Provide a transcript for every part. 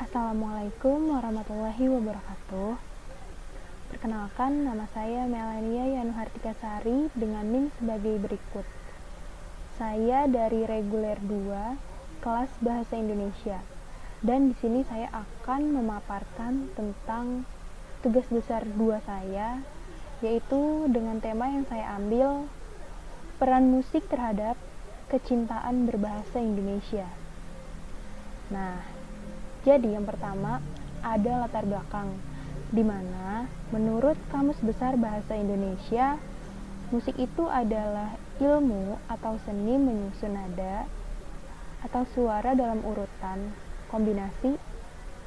Assalamualaikum warahmatullahi wabarakatuh. Perkenalkan, nama saya Melania Yanuhartikasari dengan NIM sebagai berikut. Saya dari reguler 2, kelas Bahasa Indonesia. Dan di sini saya akan memaparkan tentang tugas besar 2 saya, yaitu dengan tema yang saya ambil, peran musik terhadap kecintaan berbahasa Indonesia. Nah, jadi yang pertama ada latar belakang, di mana menurut Kamus Besar Bahasa Indonesia, musik itu adalah ilmu atau seni menyusun nada atau suara dalam urutan, kombinasi,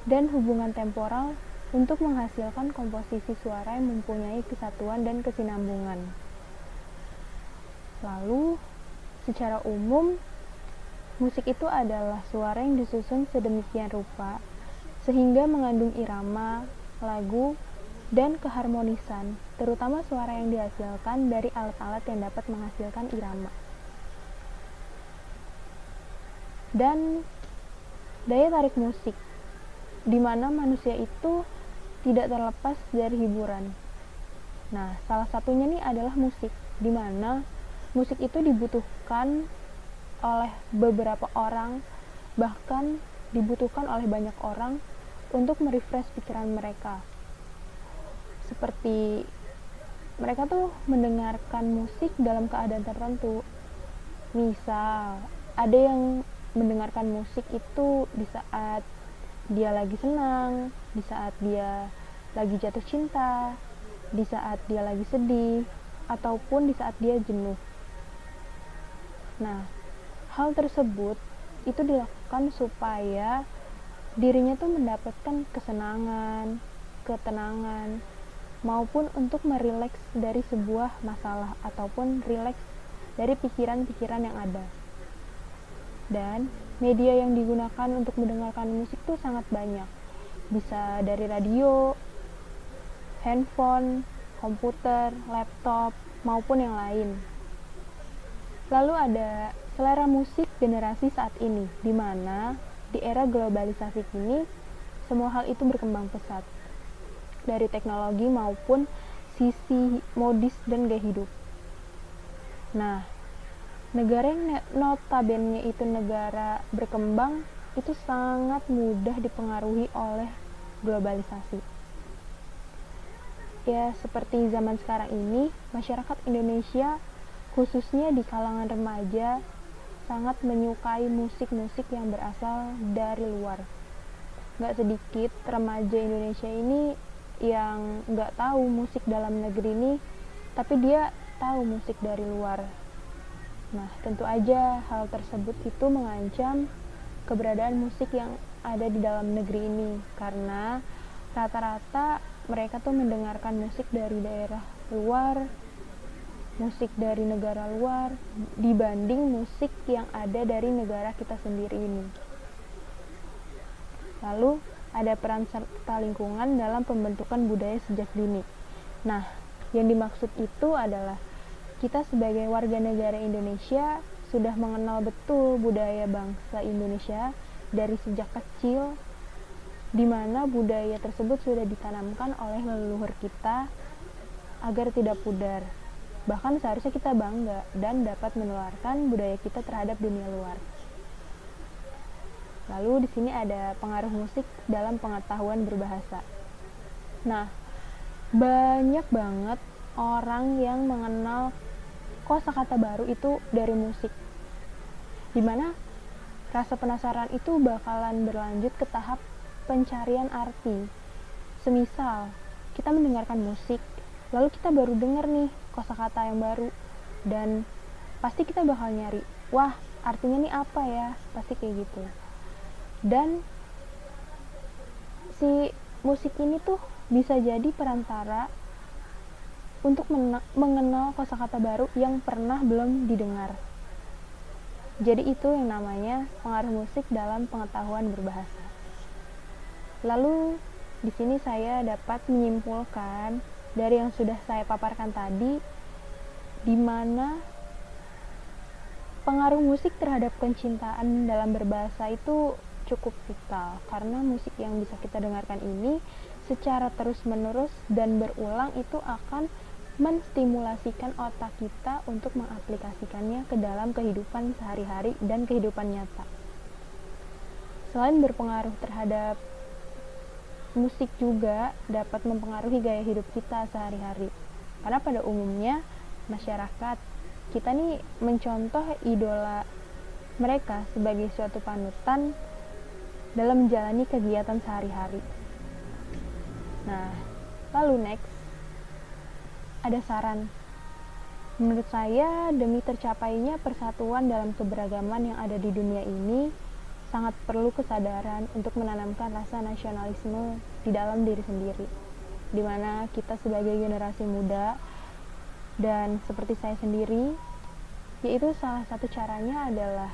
dan hubungan temporal untuk menghasilkan komposisi suara yang mempunyai kesatuan dan kesinambungan. Lalu, secara umum, musik itu adalah suara yang disusun sedemikian rupa sehingga mengandung irama, lagu, dan keharmonisan, terutama suara yang dihasilkan dari alat-alat yang dapat menghasilkan irama. Dan daya tarik musik, di mana manusia itu tidak terlepas dari hiburan. Nah, salah satunya nih adalah musik, di mana musik itu dibutuhkan oleh beberapa orang, bahkan dibutuhkan oleh banyak orang untuk merefresh pikiran mereka. Seperti mereka tuh mendengarkan musik dalam keadaan tertentu. Misal, ada yang mendengarkan musik itu di saat dia lagi senang, di saat dia lagi jatuh cinta, di saat dia lagi sedih, ataupun di saat dia jenuh. Nah, hal tersebut itu dilakukan supaya dirinya tuh mendapatkan kesenangan, ketenangan, maupun untuk merileks dari sebuah masalah ataupun rileks dari pikiran-pikiran yang ada. Dan media yang digunakan untuk mendengarkan musik tuh sangat banyak. Bisa dari radio, handphone, komputer, laptop, maupun yang lain. Lalu ada selera musik generasi saat ini, di mana di era globalisasi kini semua hal itu berkembang pesat, dari teknologi maupun sisi modis dan gaya hidup. Nah, negara yang notabene itu negara berkembang itu sangat mudah dipengaruhi oleh globalisasi. Ya, seperti zaman sekarang ini, masyarakat Indonesia khususnya di kalangan remaja sangat menyukai musik-musik yang berasal dari luar. Gak sedikit remaja Indonesia ini yang gak tahu musik dalam negeri ini, tapi dia tahu musik dari luar. Nah, tentu aja hal tersebut itu mengancam keberadaan musik yang ada di dalam negeri ini, karena rata-rata mereka tuh mendengarkan musik dari daerah luar, musik dari negara luar dibanding musik yang ada dari negara kita sendiri ini. Lalu ada peran serta lingkungan dalam pembentukan budaya sejak dini. Nah, yang dimaksud itu adalah kita sebagai warga negara Indonesia sudah mengenal betul budaya bangsa Indonesia dari sejak kecil, di mana budaya tersebut sudah ditanamkan oleh leluhur kita agar tidak pudar. Bahkan seharusnya kita bangga dan dapat menularkan budaya kita terhadap dunia luar. Lalu di sini ada pengaruh musik dalam pengetahuan berbahasa. Nah, banyak banget orang yang mengenal kosakata baru itu dari musik. Dimana rasa penasaran itu bakalan berlanjut ke tahap pencarian arti. Semisal, kita mendengarkan musik, lalu kita baru dengar nih kosakata yang baru, dan pasti kita bakal nyari, wah artinya nih apa ya, pasti kayak gitu. Dan si musik ini tuh bisa jadi perantara untuk mengenal kosakata baru yang pernah belum didengar. Jadi itu yang namanya pengaruh musik dalam pengetahuan berbahasa. Lalu di sini saya dapat menyimpulkan dari yang sudah saya paparkan tadi, di mana pengaruh musik terhadap kecintaan dalam berbahasa itu cukup vital karena musik yang bisa kita dengarkan ini secara terus-menerus dan berulang itu akan menstimulasikan otak kita untuk mengaplikasikannya ke dalam kehidupan sehari-hari dan kehidupan nyata. Selain berpengaruh terhadap musik juga dapat mempengaruhi gaya hidup kita sehari-hari. Karena pada umumnya masyarakat kita nih mencontoh idola mereka sebagai suatu panutan dalam menjalani kegiatan sehari-hari. Nah, lalu next ada saran. Menurut saya, demi tercapainya persatuan dalam keberagaman yang ada di dunia ini, sangat perlu kesadaran untuk menanamkan rasa nasionalisme di dalam diri sendiri. Di mana kita sebagai generasi muda, dan seperti saya sendiri, yaitu salah satu caranya adalah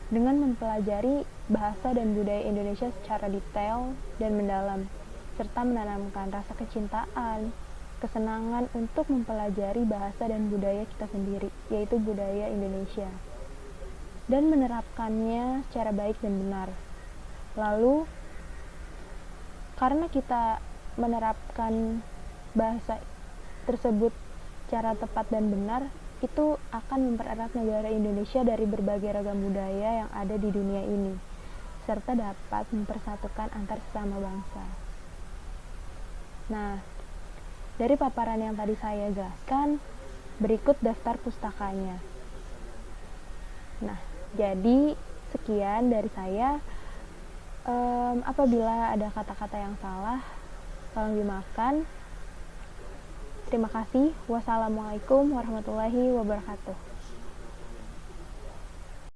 dengan mempelajari bahasa dan budaya Indonesia secara detail dan mendalam, serta menanamkan rasa kecintaan, kesenangan untuk mempelajari bahasa dan budaya kita sendiri, yaitu budaya Indonesia, dan menerapkannya secara baik dan benar. Lalu, karena kita menerapkan bahasa tersebut secara tepat dan benar, itu akan mempererat negara Indonesia dari berbagai ragam budaya yang ada di dunia ini, serta dapat mempersatukan antar sesama bangsa. Nah, dari paparan yang tadi saya jelaskan, berikut daftar pustakanya. Nah, jadi sekian dari saya. Apabila ada kata-kata yang salah, tolong dimaafkan. Terima kasih. Wassalamualaikum warahmatullahi wabarakatuh.